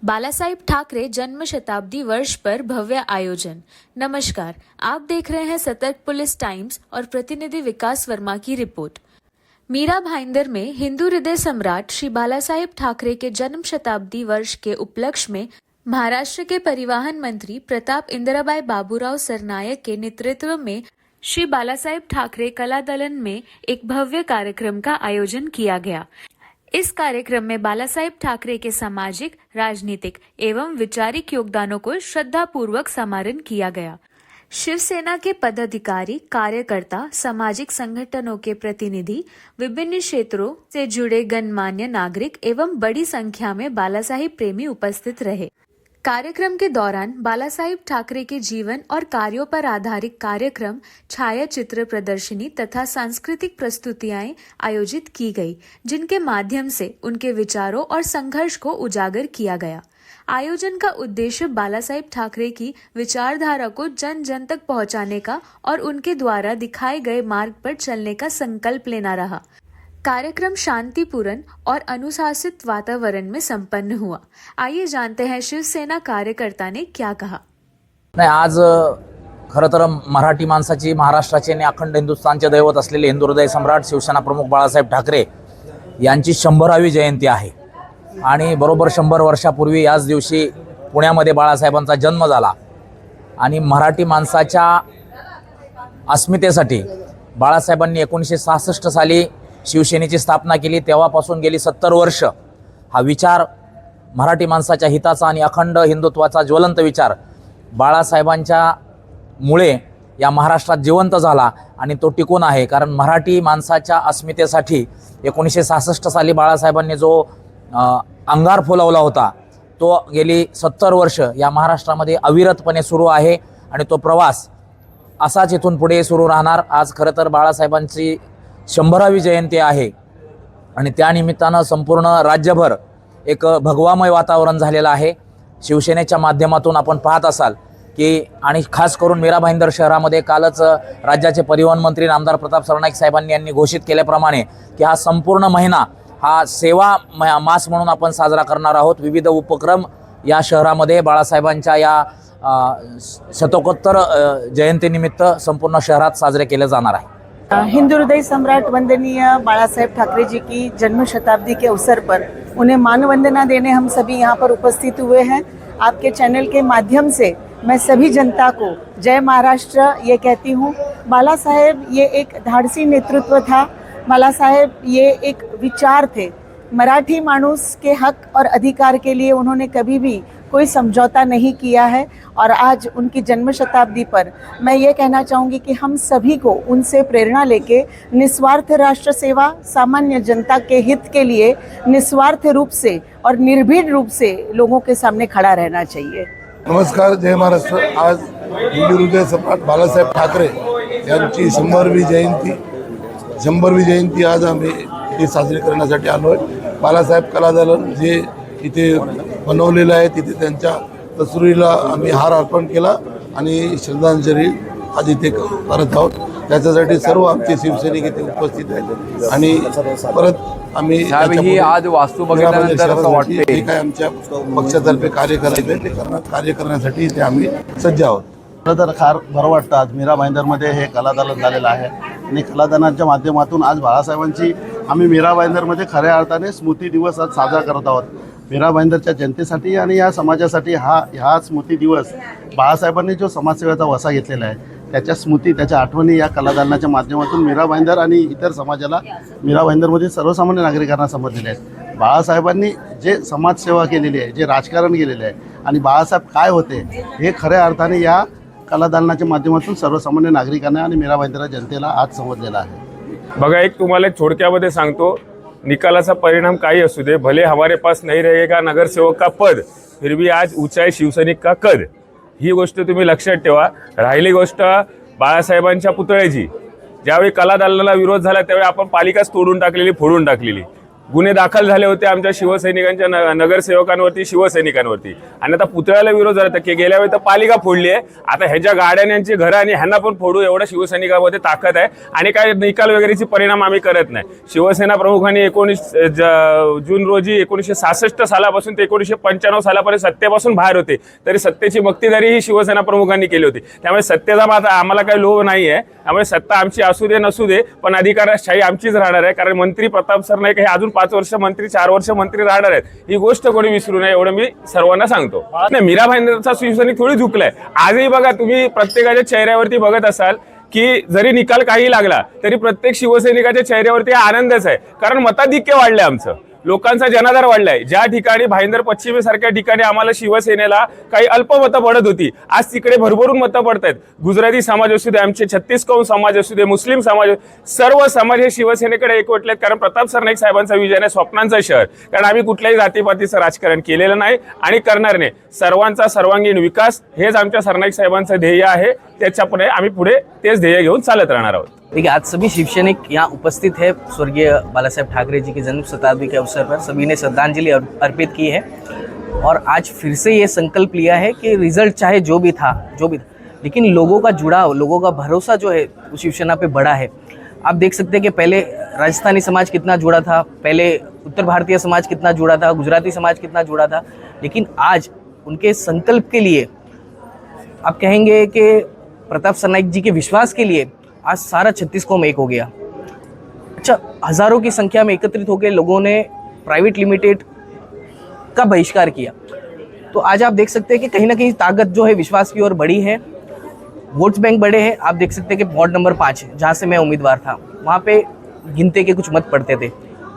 बालासाहेब ठाकरे जन्म शताब्दी वर्ष पर भव्य आयोजन। नमस्कार, आप देख रहे हैं सतर्क पुलिस टाइम्स और प्रतिनिधि विकास वर्मा की रिपोर्ट। मीरा भाईंदर में हिंदू हृदय सम्राट श्री बालासाहेब ठाकरे के जन्म शताब्दी वर्ष के उपलक्ष्य में महाराष्ट्र के परिवहन मंत्री प्रताप इंदिराबाई बाबूराव सरनायक के नेतृत्व में श्री बालासाहेब ठाकरे कलादलन में एक भव्य कार्यक्रम का आयोजन किया गया। इस कार्यक्रम में बालासाहेब ठाकरे के सामाजिक, राजनीतिक एवं वैचारिक योगदानों को श्रद्धापूर्वक स्मरण किया गया। शिवसेना के पदाधिकारी, कार्यकर्ता, सामाजिक संगठनों के प्रतिनिधि, विभिन्न क्षेत्रों से जुड़े गणमान्य नागरिक एवं बड़ी संख्या में बालासाहेब प्रेमी उपस्थित रहे। कार्यक्रम के दौरान बालासाहेब ठाकरे के जीवन और कार्यों पर आधारित कार्यक्रम, छायाचित्र प्रदर्शनी तथा सांस्कृतिक प्रस्तुतियां आयोजित की गई, जिनके माध्यम से उनके विचारों और संघर्ष को उजागर किया गया। आयोजन का उद्देश्य बालासाहेब ठाकरे की विचारधारा को जन जन तक पहुंचाने का और उनके द्वारा दिखाए गए मार्ग पर चलने का संकल्प लेना रहा। कार्यक्रम शांतिपूर्ण और अनुशासित वातावरण में संपन्न हुआ। आइए जानते हैं शिवसेना कार्यकर्ता ने क्या कहा। नाही, आज खरं तर मराठी माणसाची, महाराष्ट्राचे आणि अखंड हिंदुस्थानचे दैवत असलेले हिंदू हृदय सम्राट शिवसेना प्रमुख बाळासाहेब ठाकरे यांची 100वी जयंती आहे आणि बरोबर 100 वर्षापूर्वी याच दिवशी पुण्यामध्ये बाळासाहेबांचा जन्म झाला आणि मराठी माणसाच्या अस्मितेसाठी बाळासाहेबांनी 1966 साली शिवसेनेची स्थापना केली। तेव्हापासून गेली 70 वर्ष हा विचार, मराठी माणसाच्या हिताचा आणि अखंड हिंदुत्वाचा ज्वलंत विचार बाळासाहेबांच्या मुळे या महाराष्ट्रात जिवंत झाला आणि तो टिकून आहे। कारण मराठी माणसाच्या अस्मितेसाठी 1966 साली बाळासाहेबांनी जो अंगार फुलवला होता तो गेली 70 वर्ष या महाराष्ट्रामध्ये अविरतपणे सुरू आहे आणि तो प्रवास असाच इथून पुढे सुरू राहणार। आज खरं तर बाळासाहेबांची 100वी जयंती आहे आणि त्यानिमित्तानं संपूर्ण राज्यभर एक भगवामय वातावरण झालेलं आहे। शिवसेनेच्या माध्यमातून आपण पाहत असाल की आणि खास करून मीरा भाईंदर शहरामध्ये कालच राज्याचे परिवहन मंत्री नामदार प्रताप सरनाईक साहेबांनी यांनी घोषित केल्याप्रमाणे की हा संपूर्ण महिना हा सेवा मास म्हणून आपण साजरा करणार आहोत। विविध उपक्रम या शहरामध्ये बाळासाहेबांच्या या शतकोत्तर जयंतीनिमित्त संपूर्ण शहरात साजरे केले जाणार आहे। हिंदू हृदय सम्राट वंदनीय बालासाहेब ठाकरे जी की जन्म शताब्दी के अवसर पर उन्हें मानवंदना देने हम सभी यहाँ पर उपस्थित हुए हैं। आपके चैनल के माध्यम से मैं सभी जनता को जय महाराष्ट्र ये कहती हूँ। बाला साहेब ये एक धाड़सी नेतृत्व था। बाला साहेब ये एक विचार थे। मराठी मानुस के हक और अधिकार के लिए उन्होंने कभी भी कोई समझौता नहीं किया है और आज उनकी जन्म शताब्दी पर मैं ये कहना चाहूँगी कि हम सभी को उनसे प्रेरणा लेके निस्वार्थ राष्ट्र सेवा, सामान्य जनता के हित के लिए निस्वार्थ रूप से और निर्भीड रूप से लोगों के सामने खड़ा रहना चाहिए। नमस्कार, जय महाराष्ट्र। आज हिंदू हृदय सम्राट बालासाहेब ठाकरे यांची 100वी जयंती आज आम्ही इथे साजरी करण्यासाठी आलो आहे। बालासाहेब कलादलन जे इथे बनवलेलं आहे तिथे त्यांच्या तस्वीरीला आम्ही हार अर्पण केला आणि श्रद्धांजली आज इथे करत आहोत। त्याच्यासाठी सर्व आमचे शिवसैनिक इथे उपस्थित आहेत आणि परत आम्ही आज वास्तू बघितल्यानंतर असं वाटते काय आमच्या पक्षातर्फे कार्य करण्यासाठी इथे आम्ही सज्ज आहोत। खरं तर फार बरं वाटतं। आज मीरा भाईंदरमध्ये हे कलादालन झालेलं आहे आणि कलादानाच्या माध्यमातून आज बाळासाहेबांची आम्ही मीरा भाईंदरमध्ये खऱ्या अर्थाने स्मृती दिवस आज साजरा करत आहोत। मीरा भाईंदरच्या जनतेसाठी आणि या समाजासाठी हा स्मृती दिवस बाळासाहेबांनी जो समाजसेवेचा वसा घेतलेला आहे त्याच्या स्मृती, त्याच्या आठवणी या कलादालनाच्या माध्यमातून मीरा भाईंदर आणि इतर समाजाला, मीरा भाईंदरमधील सर्वसामान्य नागरिकांना समजलेले आहेत। बाळासाहेबांनी जे समाजसेवा केलेली आहे, जे राजकारण केलेले आहे आणि बाळासाहेब काय होते हे खऱ्या अर्थाने या कलादालनाच्या माध्यमातून सर्वसामान्य नागरिकांना आणि मीरा भाईंदर जनतेला आज समजलेला आहे। बघा, एक तुम्हाला एक थोडक्यामध्ये सांगतो, निकालाचा परिणाम काही असू दे, भले हमारे पास नहीं रहेगा नगर सेवक का पद, फिर भी आज ऊंचाई शिवसैनिक का कद, ही गोष्ट तुम्ही लक्षात ठेवा। राहिली गोष्ट बाळासाहेबांच्या पुतळ्याची, ज्यावेळी कलादालनाला विरोध झाला त्यावेळी आपण पालिकाच तोडून टाकलेली, फोडून टाकलेली। गुन्हे दाखल झाले होते आमच्या शिवसैनिकांच्या नगरसेवकांवरती, शिवसैनिकांवरती. आणि आता पुतळ्याला विरोध झाला तर गेल्या वेळी तर पालिका फोडली आहे, आता ह्याच्या गाड्यांची घरं आणि ह्यांना पण फोडू एवढं शिवसैनिकांमध्ये ताकद आहे. आणि काय निकाल वगैरेची परिणाम आम्ही करत नाही. शिवसेना प्रमुखांनी 19 जून रोजी 1966 सालापासून ते 1995 सालापर्यंत सत्तेपासून बाहेर होते, तरी सत्तेची मक्तेदारी ही शिवसेना प्रमुखांनी केली होती. त्यामुळे सत्तेचा आम्हाला काही लोभ नाही आहे. त्यामुळे सत्ता आमची असू दे नसू दे, पण अधिकारशाही आमचीच राहणार आहे. कारण मंत्री प्रताप सरनाईक हे अजून 5 वर्ष मंत्री, 4 वर्ष मंत्री राहणार आहेत. ही गोष्ट कोणी विसरू नये एवढं मी सर्वांना सांगतो. नाही, मीरा भाईंदरचा शिवसैनिक थोडी झुकलाय. आजही बघा, तुम्ही प्रत्येकाच्या चेहऱ्यावरती बघत असाल की जरी निकाल काही लागला तरी प्रत्येक शिवसैनिकाच्या चेहऱ्यावरती आनंदच आहे. कारण मताधिक्य वाढलंय, आमचं लोकांचा जनाधार वाढलाय. ज्या ठिकाणी भाईंदर पश्चिमी सारख्या ठिकाणी आम्हाला शिवसेनेला काही अल्प मतं पडत होती, आज तिकडे भरभरून मतं पडत आहेत. गुजराती समाज असू दे, आमचे 36 कौल समाज असू दे, मुस्लिम समाज, सर्व समाज हे शिवसेनेकडे एकवटलेत. कारण प्रताप सरनाईक साहेबांचा विजन आहे स्वप्नांचं शहर. कारण आम्ही कुठल्याही जातीपातीचं राजकारण केलेलं नाही आणि करणार नाही. सर्वांचा सर्वांगीण विकास हेच आमच्या सरनाईक साहेबांचं ध्येय आहे. त्याच्यापुढे आम्ही पुढे तेच ध्येय घेऊन चालत राहणार आहोत. देखिए, आज सभी शिवसैनिक यहाँ उपस्थित है। स्वर्गीय बाला साहेब ठाकरे जी की जन्म शताब्दी के अवसर पर सभी ने श्रद्धांजलि अर्पित की है और आज फिर से ये संकल्प लिया है कि रिजल्ट चाहे जो भी था, लेकिन लोगों का जुड़ाव, लोगों का भरोसा जो है वो शिवसेना पे बड़ा है। आप देख सकते हैं कि पहले राजस्थानी समाज कितना जुड़ा था, पहले उत्तर भारतीय समाज कितना जुड़ा था, गुजराती समाज कितना जुड़ा था, लेकिन आज उनके संकल्प के लिए, आप कहेंगे कि प्रताप सरनाईक जी के विश्वास के लिए आज सारा 36 कौम एक हो गया। अच्छा, हज़ारों की संख्या में एकत्रित होकर लोगों ने प्राइवेट लिमिटेड का बहिष्कार किया। तो आज आप देख सकते हैं कि कहीं ना कहीं ताकत जो है विश्वास की ओर बढ़ी है, वोट्स बैंक बढ़े हैं। आप देख सकते हैं कि वार्ड नंबर 5 जहाँ से मैं उम्मीदवार था, वहाँ पे गिनते के कुछ मत पड़ते थे,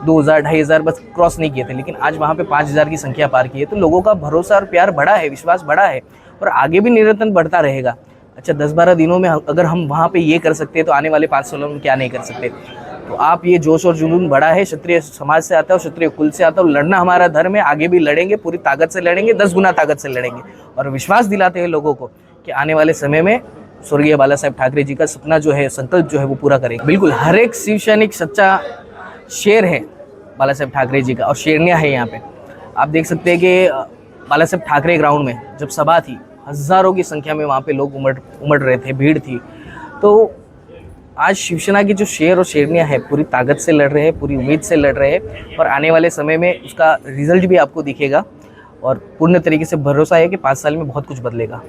2000 2500 बस क्रॉस नहीं किए थे, लेकिन आज वहाँ पे 5000 की संख्या पार की है। तो लोगों का भरोसा और प्यार बढ़ा है, विश्वास बढ़ा है और आगे भी निरंतर बढ़ता रहेगा। अच्छा, 10-12 दिनों में अगर हम वहाँ पे ये कर सकते हैं तो आने वाले 5 सालों में क्या नहीं कर सकते। तो आप ये जोश और जुनून बढ़ा है, क्षत्रिय समाज से आता है, क्षत्रिय कुल से आता है, लड़ना हमारा धर्म है, आगे भी लड़ेंगे, पूरी ताकत से लड़ेंगे, 10 गुना ताकत से लड़ेंगे और विश्वास दिलाते हैं लोगों को कि आने वाले समय में स्वर्गीय बाला साहेब ठाकरे जी का सपना जो है, संकल्प जो है वो पूरा करेंगे। बिल्कुल, हर एक शिवसैनिक सच्चा शेर है बाला साहेब ठाकरे जी का और शेरनिया है यहाँ पे। आप देख सकते हैं कि बाला साहेब ठाकरे ग्राउंड में जब सभा थी, हज़ारों की संख्या में वहाँ पे लोग उमड़ रहे थे, भीड़ थी। तो आज शिवसेना की जो शेर और शेरनियाँ है पूरी ताकत से लड़ रहे हैं, पूरी उम्मीद से लड़ रहे हैं और आने वाले समय में उसका रिजल्ट भी आपको दिखेगा और पूर्ण तरीके से भरोसा है कि 5 साल में बहुत कुछ बदलेगा।